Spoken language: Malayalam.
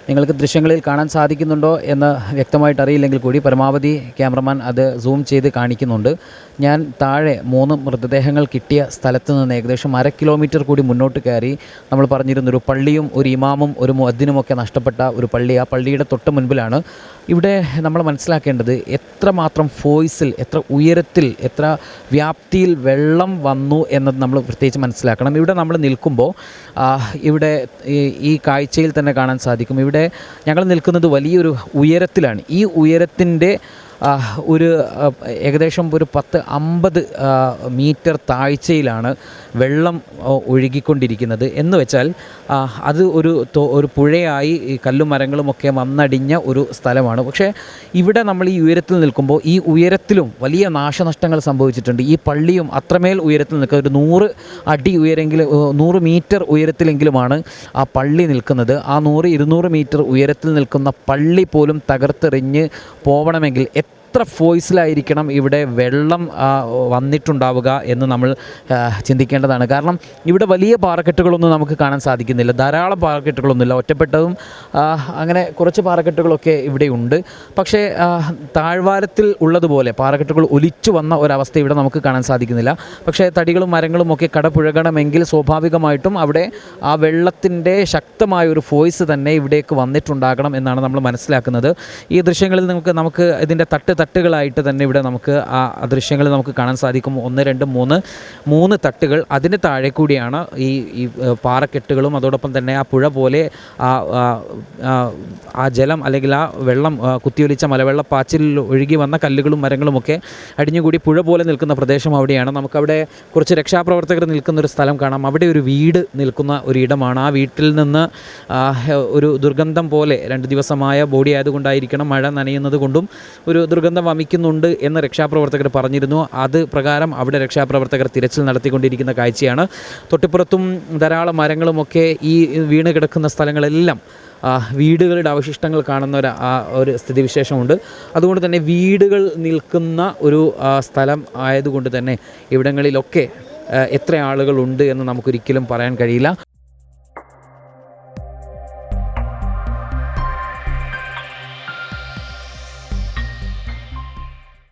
നിങ്ങൾക്ക് ദൃശ്യങ്ങളിൽ കാണാൻ സാധിക്കുന്നുണ്ടോ എന്ന് വ്യക്തമായിട്ട് അറിയില്ലെങ്കിൽ കൂടി പരമാവധി ക്യാമറമാൻ അത് സൂം ചെയ്ത് കാണിക്കുന്നുണ്ട്. ഞാൻ താഴെ 3 മൃതദേഹങ്ങൾ കിട്ടിയ സ്ഥലത്ത് നിന്ന് ഏകദേശം 1/2 കിലോമീറ്റർ കൂടി മുന്നോട്ട് കയറി നമ്മൾ പറഞ്ഞിരുന്നൊരു പള്ളിയും ഒരു ഇമാമും ഒരു മുഅദ്ദിനുമൊക്കെ നഷ്ടപ്പെട്ട ഒരു പള്ളി, ആ പള്ളിയുടെ തൊട്ട് മുൻപിലാണ്. ഇവിടെ നമ്മൾ മനസ്സിലാക്കേണ്ടത് എത്രമാത്രം ഫോഴ്സിൽ, എത്ര ഉയരത്തിൽ, എത്ര വ്യാപ്തിയിൽ വെള്ളം വന്നു എന്നത് നമ്മൾ പ്രത്യേകിച്ച് മനസ്സിലാക്കണം. ഇവിടെ നമ്മൾ നിൽക്കുമ്പോൾ ഇവിടെ ഈ കാഴ്ചയിൽ തന്നെ കാണാൻ സാധിക്കും. ഇവിടെ ഞങ്ങൾ നിൽക്കുന്നത് വലിയൊരു ഉയരത്തിലാണ്. ഈ ഉയരത്തിൻ്റെ ഏകദേശം ഒരു 10-50 മീറ്റർ താഴ്ചയിലാണ് വെള്ളം ഒഴുകിക്കൊണ്ടിരിക്കുന്നത്. എന്ന് വെച്ചാൽ അത് ഒരു പുഴയായി ഈ കല്ലും മരങ്ങളുമൊക്കെ വന്നടിഞ്ഞ ഒരു സ്ഥലമാണ്. പക്ഷേ ഇവിടെ നമ്മൾ ഈ ഉയരത്തിൽ നിൽക്കുമ്പോൾ ഈ ഉയരത്തിലും വലിയ നാശനഷ്ടങ്ങൾ സംഭവിച്ചിട്ടുണ്ട്. ഈ പള്ളിയും അത്രമേൽ ഉയരത്തിൽ നിൽക്കുക, ഒരു 100 അടി ഉയരെങ്കിലും 100 മീറ്റർ ഉയരത്തിലെങ്കിലുമാണ് ആ പള്ളി നിൽക്കുന്നത്. ആ 100-200 മീറ്റർ ഉയരത്തിൽ നിൽക്കുന്ന പള്ളി പോലും തകർത്തെറിഞ്ഞ് പോവണമെങ്കിൽ എത്ര ഫോഴ്സിലായിരിക്കണം ഇവിടെ വെള്ളം വന്നിട്ടുണ്ടാവുക എന്ന് നമ്മൾ ചിന്തിക്കേണ്ടതാണ്. കാരണം ഇവിടെ വലിയ പാറക്കെട്ടുകളൊന്നും നമുക്ക് കാണാൻ സാധിക്കുന്നില്ല, ധാരാളം പാറക്കെട്ടുകളൊന്നുമില്ല, ഒറ്റപ്പെട്ടതും അങ്ങനെ കുറച്ച് പാറക്കെട്ടുകളൊക്കെ ഇവിടെയുണ്ട്. പക്ഷേ താഴ്വാരത്തിൽ ഉള്ളതുപോലെ പാറക്കെട്ടുകൾ ഒലിച്ചു വന്ന ഒരവസ്ഥ ഇവിടെ നമുക്ക് കാണാൻ സാധിക്കുന്നില്ല. പക്ഷേ തടികളും മരങ്ങളും ഒക്കെ കടപുഴകണമെങ്കിൽ സ്വാഭാവികമായിട്ടും അവിടെ ആ വെള്ളത്തിൻ്റെ ശക്തമായ ഒരു ഫോഴ്സ് തന്നെ ഇവിടേക്ക് വന്നിട്ടുണ്ടാകണം എന്നാണ് നമ്മൾ മനസ്സിലാക്കുന്നത്. ഈ ദൃശ്യങ്ങളിൽ നമുക്ക് ഇതിൻ്റെ തട്ടുകളായിട്ട് തന്നെ ഇവിടെ നമുക്ക് ആ ദൃശ്യങ്ങൾ നമുക്ക് കാണാൻ സാധിക്കും. 1, 2, 3 തട്ടുകൾ. അതിന് താഴെ കൂടിയാണ് ഈ പാറക്കെട്ടുകളും അതോടൊപ്പം തന്നെ ആ പുഴ പോലെ ആ ജലം അല്ലെങ്കിൽ ആ വെള്ളം കുത്തിയൊലിച്ച മലവെള്ളപ്പാച്ചിൽ ഒഴുകി വന്ന കല്ലുകളും മരങ്ങളുമൊക്കെ അടിഞ്ഞുകൂടി പുഴ പോലെ നിൽക്കുന്ന പ്രദേശം അവിടെയാണ്. നമുക്കവിടെ കുറച്ച് രക്ഷാപ്രവർത്തകർ നിൽക്കുന്നൊരു സ്ഥലം കാണാം. അവിടെ ഒരു വീട് നിൽക്കുന്ന ഒരിടമാണ്. ആ വീട്ടിൽ നിന്ന് ഒരു ദുർഗന്ധം പോലെ 2 ദിവസമായ ബോഡി ആയതുകൊണ്ടായിരിക്കണം, മഴ നനയുന്നത് കൊണ്ടും ഒരു ദുർഗന്ധം വമിക്കുന്നുണ്ട് എന്ന് രക്ഷാപ്രവർത്തകർ പറഞ്ഞിരുന്നു. അത് പ്രകാരം അവിടെ രക്ഷാപ്രവർത്തകർ തിരച്ചിൽ നടത്തിക്കൊണ്ടിരിക്കുന്ന കാഴ്ചയാണ്. തൊട്ടിപ്പുറത്തും ധാരാളം മരങ്ങളുമൊക്കെ ഈ വീണ് കിടക്കുന്ന സ്ഥലങ്ങളെല്ലാം വീടുകളുടെ അവശിഷ്ടങ്ങൾ കാണുന്ന ഒരു സ്ഥിതിവിശേഷമുണ്ട്. അതുകൊണ്ട് തന്നെ വീടുകൾ നിൽക്കുന്ന ഒരു സ്ഥലം ആയതുകൊണ്ട് തന്നെ ഇവിടങ്ങളിലൊക്കെ എത്ര ആളുകളുണ്ട് എന്ന് നമുക്കൊരിക്കലും പറയാൻ കഴിയില്ല.